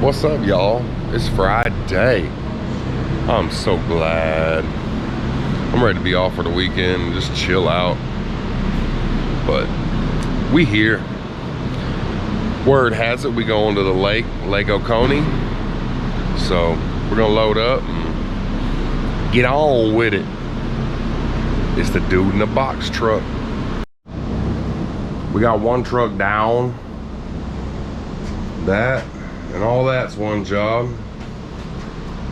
What's up, y'all? It's Friday. I'm so glad. I'm ready to be off for the weekend and just chill out. But we here. Word has it we going to the Lake Oconee. So we're gonna load up and get on with it. It's the dude in the box truck. We got one truck down. That and all that's one job.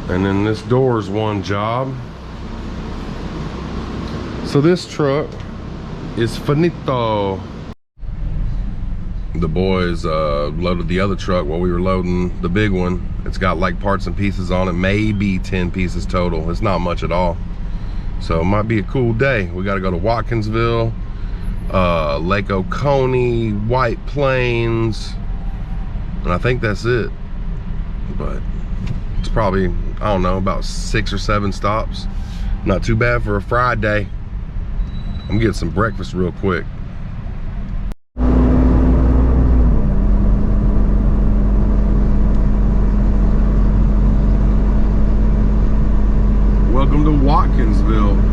And then this door's one job. So this truck is finito. The boys loaded the other truck while we were loading the big one. It's got like parts and pieces on it, maybe 10 pieces total. It's not much at all. So it might be a cool day. We gotta go to Watkinsville, Lake Oconee, White Plains, and I think that's it. But it's probably, I don't know, about 6 or 7 stops. Not too bad for a Friday. I'm getting some breakfast real quick. Welcome to Watkinsville.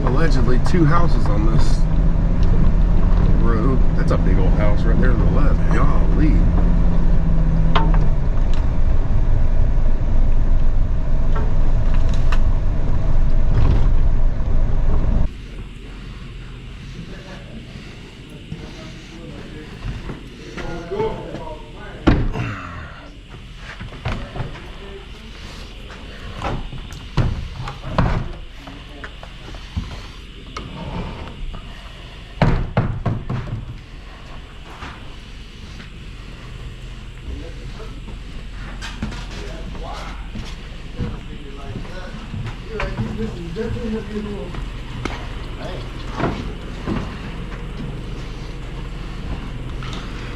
Allegedly 2 houses on this road. That's a big old house right there to the left. Golly.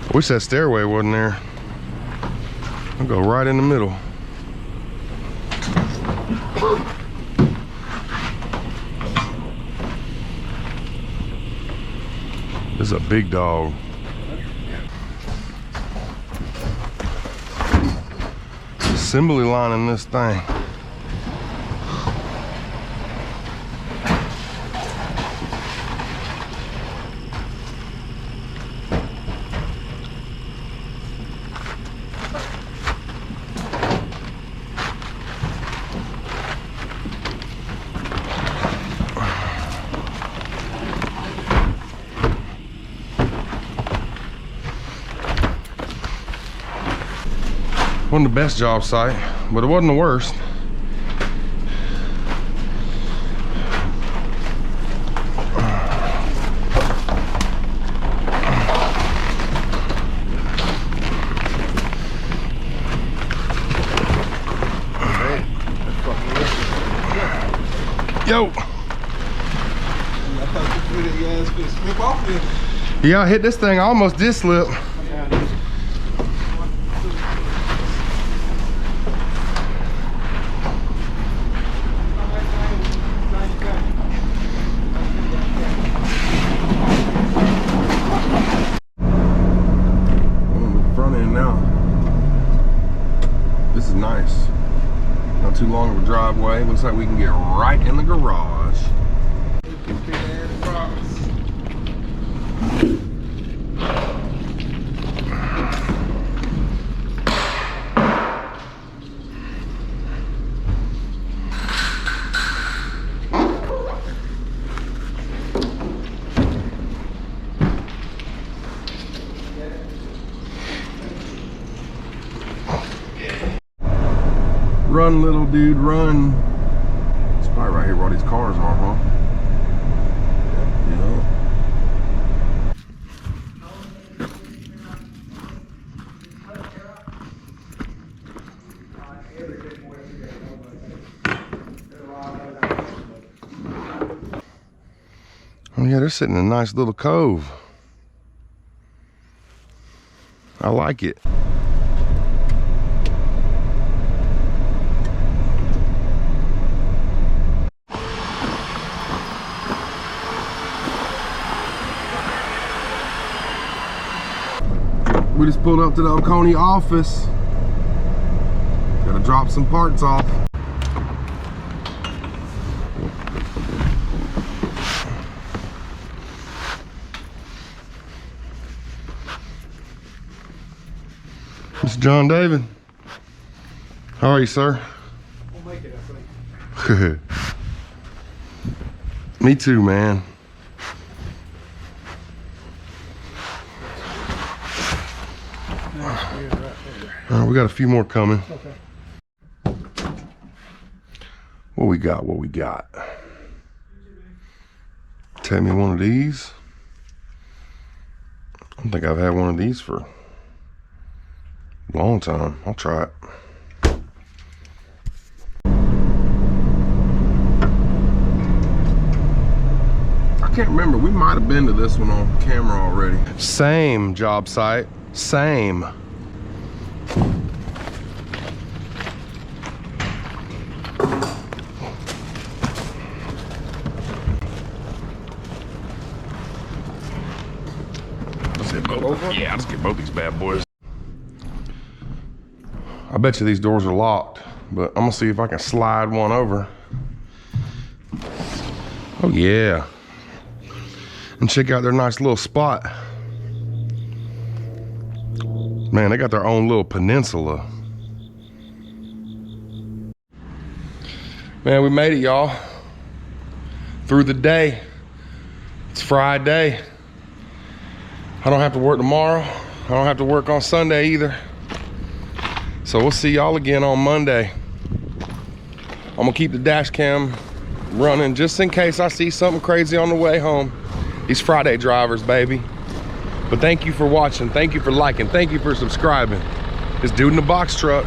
I wish that stairway wasn't there. I'll go right in the middle. This is a big dog. Assembly line in this thing. Wasn't the best job site, but it wasn't the worst. Yo! Yeah, I hit this thing, I almost did slip. too long of a driveway. Looks like we can get right in the garage. Run, little dude, run. It's probably right here where all these cars are, huh? Yeah. Oh yeah, they're sitting in a nice little cove. I like it. We just pulled up to the Oconee office. Gotta drop some parts off. Mr. John David. How are you, sir? We'll make it, I think. Me too, man. We got a few more coming. Okay. What we got? What we got? Take me one of these. I don't think I've had one of these for a long time. I'll try it. I can't remember. We might have been to this one on camera already. Same job site. Same. Yeah, let's get both these bad boys. I bet you these doors are locked, but I'm gonna see if I can slide one over. Oh yeah. And check out their nice little spot. Man, they got their own little peninsula. Man, we made it, y'all. Through the day. It's Friday. I don't have to work tomorrow. I don't have to work on Sunday either. So we'll see y'all again on Monday. I'm gonna keep the dash cam running just in case I see something crazy on the way home. These Friday drivers, baby. But thank you for watching. Thank you for liking. Thank you for subscribing. This dude in the box truck.